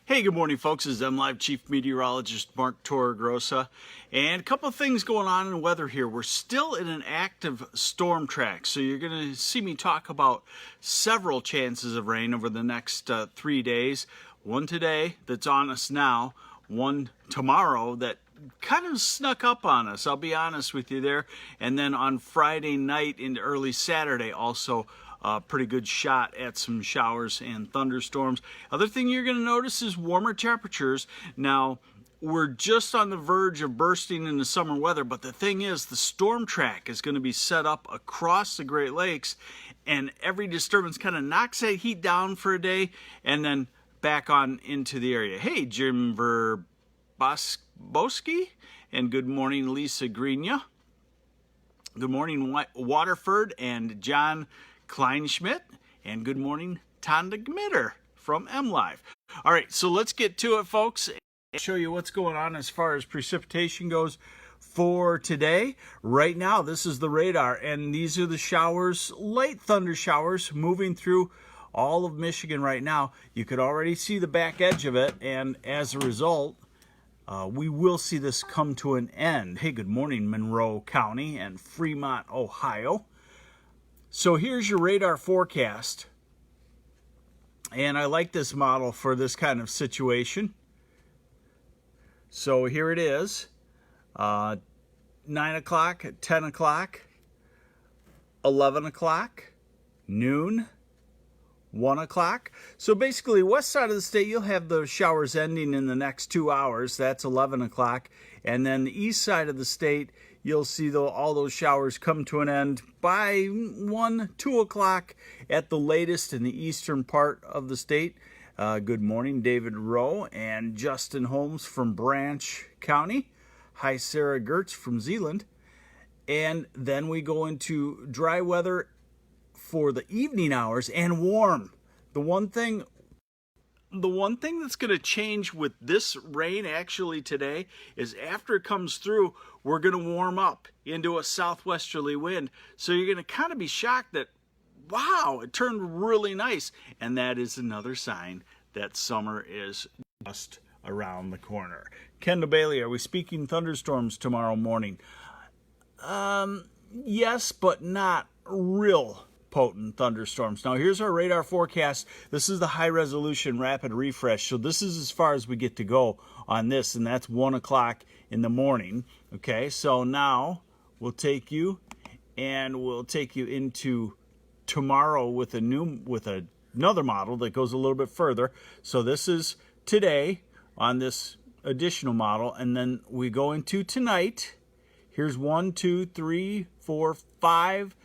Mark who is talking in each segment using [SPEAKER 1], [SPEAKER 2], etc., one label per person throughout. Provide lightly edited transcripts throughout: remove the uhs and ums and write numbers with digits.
[SPEAKER 1] Hey, good morning, folks. This is MLive Chief Meteorologist Mark Torregrossa. And a couple of things going on in the weather here. We're still in an active storm track, so you're going to see me talk about several chances of rain over the next 3 days. One today that's on us now, one tomorrow that kind of snuck up on us, I'll be honest with you there. And then on Friday night into early Saturday also a pretty good shot at some showers and thunderstorms. Other thing you're going to notice is warmer temperatures. Now, we're just on the verge of bursting into summer weather, but the thing is, the storm track is going to be set up across the Great Lakes, and every disturbance kind of knocks that heat down for a day and then back on into the area. Hey, Jim Verboski, and good morning, Lisa Greenya. Good morning, Waterford and John Kleinschmidt, and good morning, Tonda Gmitter from MLive. All right, so let's get to it, folks, and show you what's going on as far as precipitation goes for today. Right now, this is the radar, and these are the showers, light thunder showers, moving through all of Michigan right now. You could already see the back edge of it, and as a result, we will see this come to an end. Hey, good morning, Monroe County and Fremont, Ohio. So here's your radar forecast, and I like this model for this kind of situation. So here it is, 9 o'clock, 10 o'clock, 11 o'clock, noon, 1 o'clock. So basically, west side of the state, you'll have the showers ending in the next 2 hours. That's 11 o'clock. And then the east side of the state, you'll see all those showers come to an end by 1, 2 o'clock at the latest in the eastern part of the state. Good morning, David Rowe and Justin Holmes from Branch County. Hi, Sarah Gertz from Zeeland. And then we go into dry weather for the evening hours and warm. The one thing that's going to change with this rain actually today is after it comes through, we're going to warm up into a southwesterly wind. So you're going to kind of be shocked that, wow, it turned really nice. And that is another sign that summer is just around the corner. Kendall Bailey, are we speaking thunderstorms tomorrow morning? Yes, but not real potent thunderstorms. Now here's our radar forecast. This is the high resolution rapid refresh. So this is as far as we get to go on this, and that's 1 o'clock in the morning. Okay, so now we'll take you into tomorrow with another model that goes a little bit further. So this is today on this additional model, and then we go into tonight. Here's 1, 2, 3, 4, 5,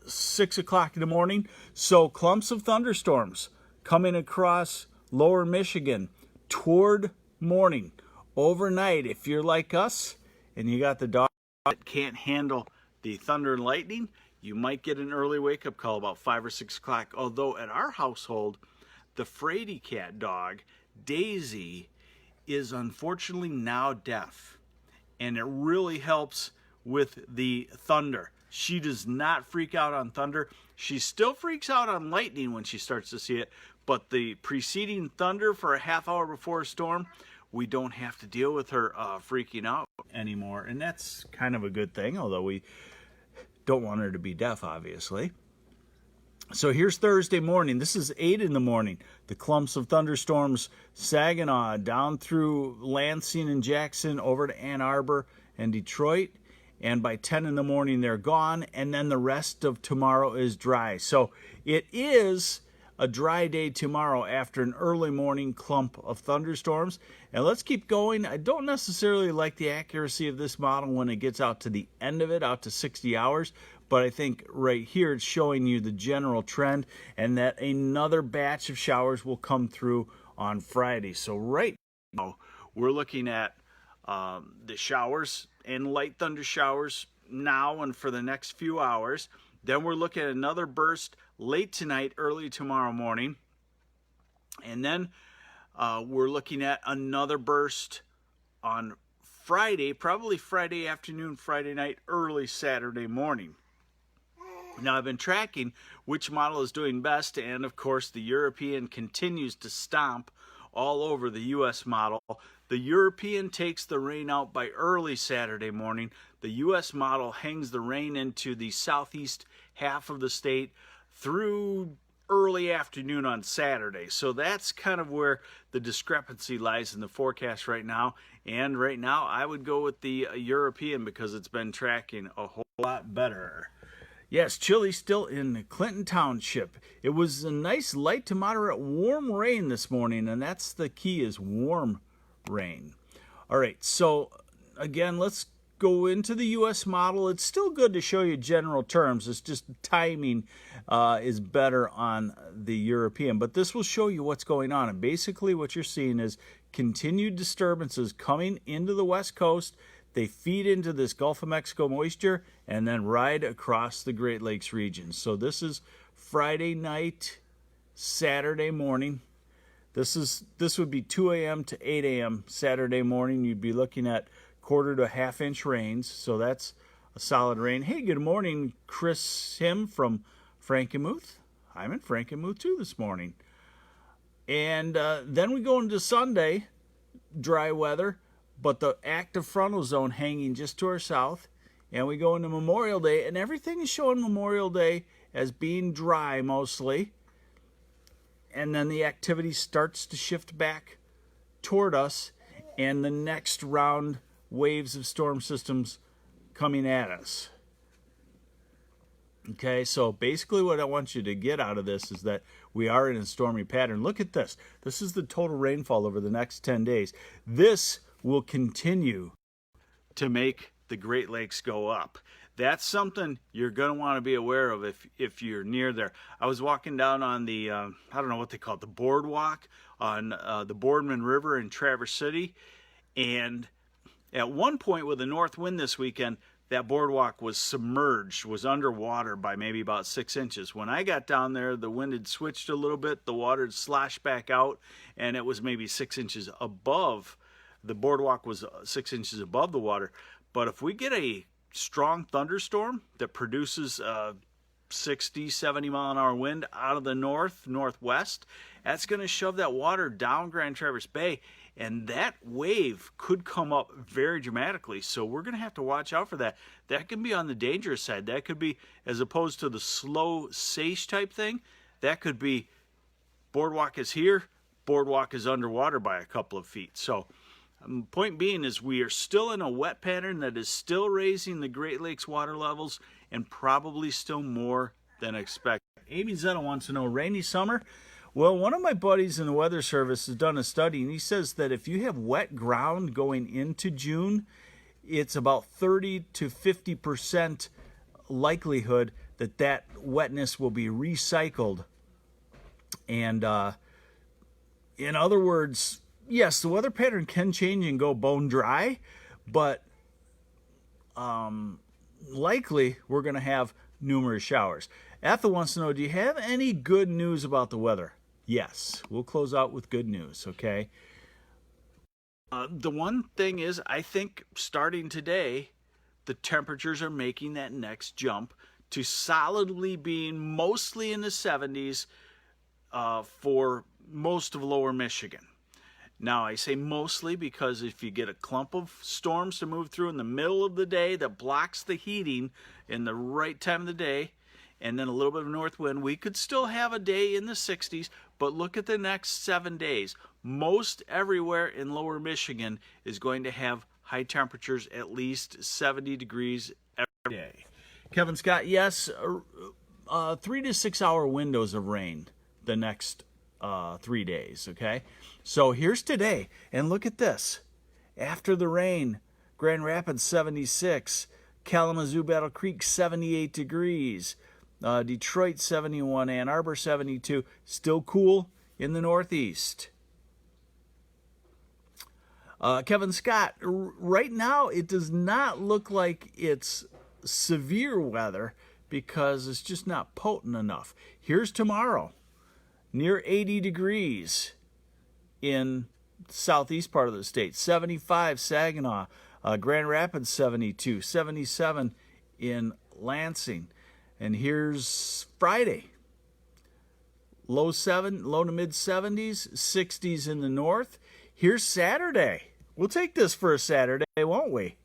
[SPEAKER 1] 6 o'clock in the morning. So clumps of thunderstorms coming across lower Michigan toward morning. Overnight, if you're like us and you got the dog that can't handle the thunder and lightning, you might get an early wake-up call about 5 or 6 o'clock. Although at our household, the Frady cat dog, Daisy, is unfortunately now deaf. And it really helps with the thunder. She does not freak out on thunder. She still freaks out on lightning when she starts to see it, but the preceding thunder for a half hour before a storm, we don't have to deal with her freaking out anymore, and that's kind of a good thing, although we don't want her to be deaf, obviously. So here's Thursday morning. This is 8 in the morning. The clumps of thunderstorms, Saginaw, down through Lansing and Jackson, over to Ann Arbor and Detroit. And by 10 in the morning, they're gone. And then the rest of tomorrow is dry. So it is a dry day tomorrow after an early morning clump of thunderstorms. And let's keep going. I don't necessarily like the accuracy of this model when it gets out to the end of it, out to 60 hours. But I think right here it's showing you the general trend and that another batch of showers will come through on Friday. So right now we're looking at the showers and light thunder showers now and for the next few hours. Then we're looking at another burst late tonight, early tomorrow morning. And then we're looking at another burst on Friday, probably Friday afternoon, Friday night, early Saturday morning. Now, I've been tracking which model is doing best, and of course the European continues to stomp all over the U.S. model. The European takes the rain out by early Saturday morning. The U.S. model hangs the rain into the southeast half of the state through early afternoon on Saturday. So that's kind of where the discrepancy lies in the forecast right now. And right now I would go with the European because it's been tracking a whole lot better. Yes, chilly still in Clinton Township. It was a nice light to moderate warm rain this morning, and that's the key, is warm rain. All right, so again, let's go into the U.S. model. It's still good to show you general terms. It's just timing is better on the European. But this will show you what's going on. And basically what you're seeing is continued disturbances coming into the West Coast. They feed into this Gulf of Mexico moisture and then ride across the Great Lakes region. So this is Friday night, Saturday morning. This would be 2 a.m. to 8 a.m. Saturday morning. You'd be looking at quarter to half-inch rains, so that's a solid rain. Hey, good morning, Chris Him from Frankenmuth. I'm in Frankenmuth too this morning. And then we go into Sunday, dry weather, but the active frontal zone hanging just to our south. And we go into Memorial Day, and everything is showing Memorial Day as being dry mostly. And then the activity starts to shift back toward us, and the next round waves of storm systems coming at us. Okay, so basically what I want you to get out of this is that we are in a stormy pattern. Look at this. This is the total rainfall over the next 10 days. This will continue to make the Great Lakes go up. That's something you're going to want to be aware of if you're near there. I was walking down on the, I don't know what they call it, the boardwalk on the Boardman River in Traverse City. And at one point with a north wind this weekend, that boardwalk was submerged, was underwater by maybe about 6 inches. When I got down there, the wind had switched a little bit, the water had sloshed back out, and it was maybe 6 inches above. The boardwalk was 6 inches above the water. But if we get a strong thunderstorm that produces 60, 70 mile an hour wind out of the northwest, that's going to shove that water down Grand Traverse Bay, and that wave could come up very dramatically. So we're going to have to watch out for that. That can be on the dangerous side. That could be, as opposed to the slow seiche type thing, that could be boardwalk is here, boardwalk is underwater by a couple of feet. So point being is we are still in a wet pattern that is still raising the Great Lakes water levels, and probably still more than expected. Amy Zetta wants to know, rainy summer? Well, one of my buddies in the Weather Service has done a study, and he says that if you have wet ground going into June, it's about 30 to 50% likelihood that that wetness will be recycled. And in other words, yes, the weather pattern can change and go bone dry, but likely we're going to have numerous showers. Ethel wants to know, do you have any good news about the weather? Yes, we'll close out with good news, okay? The one thing is, I think starting today, the temperatures are making that next jump to solidly being mostly in the 70s for most of lower Michigan. Now, I say mostly because if you get a clump of storms to move through in the middle of the day that blocks the heating in the right time of the day, and then a little bit of north wind, we could still have a day in the 60s, but look at the next 7 days. Most everywhere in lower Michigan is going to have high temperatures, at least 70 degrees every day. Kevin Scott, yes, 3 to 6 hour windows of rain the next 3 days, okay? So here's today, and look at this. After the rain, Grand Rapids 76, Kalamazoo Battle Creek 78 degrees, Detroit 71, Ann Arbor 72, still cool in the northeast. Kevin Scott, right now it does not look like it's severe weather because it's just not potent enough. Here's tomorrow, near 80 degrees in the southeast part of the state, 75 Saginaw, Grand Rapids 72, 77 in Lansing. And here's Friday. low to mid 70s, 60s in the north. Here's Saturday. We'll take this for a Saturday, won't we?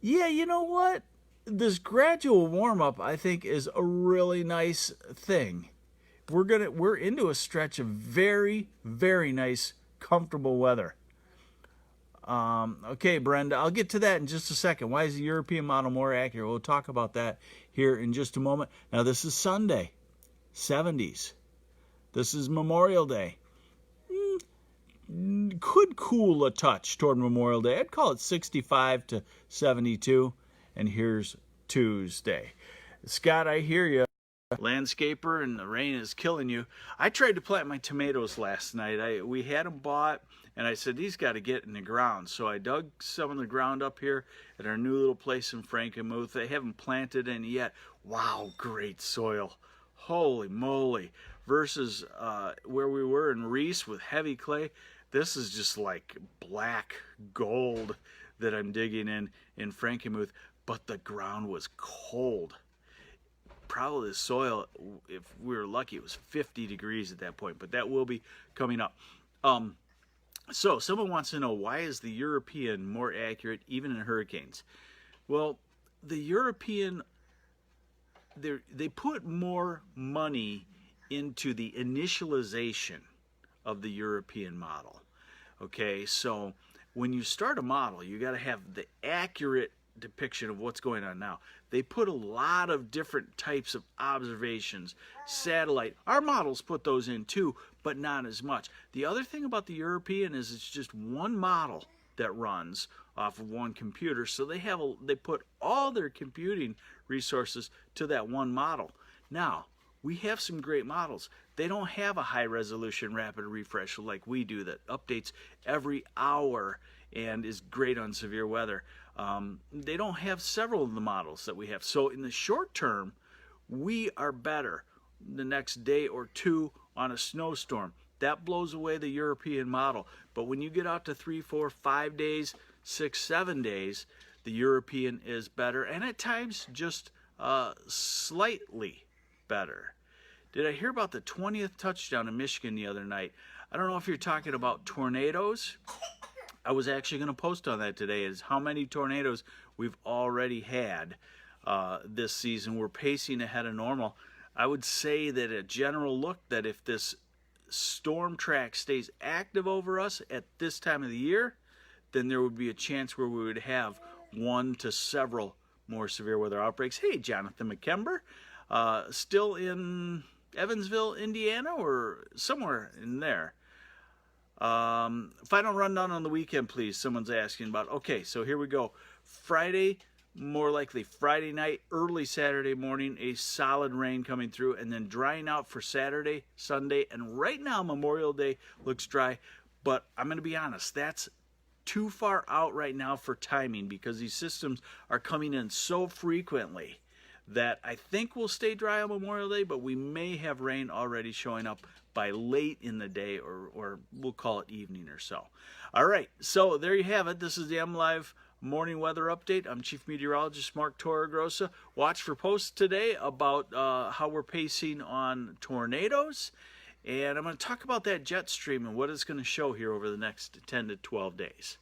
[SPEAKER 1] Yeah, you know what? This gradual warm-up, I think, is a really nice thing. We're into a stretch of very, very nice, comfortable weather. Okay, Brenda, I'll get to that in just a second. Why is the European model more accurate? We'll talk about that here in just a moment. Now, this is Sunday, 70s. This is Memorial Day. Could cool a touch toward Memorial Day. I'd call it 65 to 72. And here's Tuesday. Scott, I hear you. Landscaper, and the rain is killing you. I tried to plant my tomatoes last night. We had them bought, and I said, these got to get in the ground. So I dug some of the ground up here at our new little place in Frankenmuth. They haven't planted any yet. Wow, great soil. Holy moly. Versus where we were in Reese with heavy clay. This is just like black gold that I'm digging in Frankenmuth. But the ground was cold. Probably the soil, if we were lucky, it was 50 degrees at that point, but that will be coming up. So someone wants to know, why is the European more accurate even in hurricanes? Well, the European, they put more money into the initialization of the European model. Okay, so when you start a model, you got to have the accurate depiction of what's going on now. They put a lot of different types of observations, satellite. Our models put those in too, but not as much. The other thing about the European is it's just one model that runs off of one computer, so they put all their computing resources to that one model. Now, we have some great models. They don't have a high resolution rapid refresh like we do that updates every hour and is great on severe weather. They don't have several of the models that we have. So in the short term, we are better the next day or two on a snowstorm. That blows away the European model. But when you get out to 3, 4, 5 days, 6, 7 days, the European is better, and at times just slightly better. Did I hear about the 20th touchdown in Michigan the other night? I don't know if you're talking about tornadoes. I was actually going to post on that today, is how many tornadoes we've already had this season. We're pacing ahead of normal. I would say that a general look that if this storm track stays active over us at this time of the year, then there would be a chance where we would have one to several more severe weather outbreaks. Hey, Jonathan McKember, still in Evansville, Indiana, or somewhere in there. Final rundown on the weekend, please. Someone's asking about. Okay, so here we go. Friday, more likely Friday night, early Saturday morning, a solid rain coming through, and then drying out for Saturday, Sunday, and right now Memorial Day looks dry, but I'm going to be honest, that's too far out right now for timing because these systems are coming in so frequently that I think we'll stay dry on Memorial Day, but we may have rain already showing up by late in the day, or we'll call it evening or so. All right, so there you have it. This is the MLive Morning Weather Update. I'm Chief Meteorologist Mark Torregrossa. Watch for posts today about how we're pacing on tornadoes, and I'm going to talk about that jet stream and what it's going to show here over the next 10 to 12 days.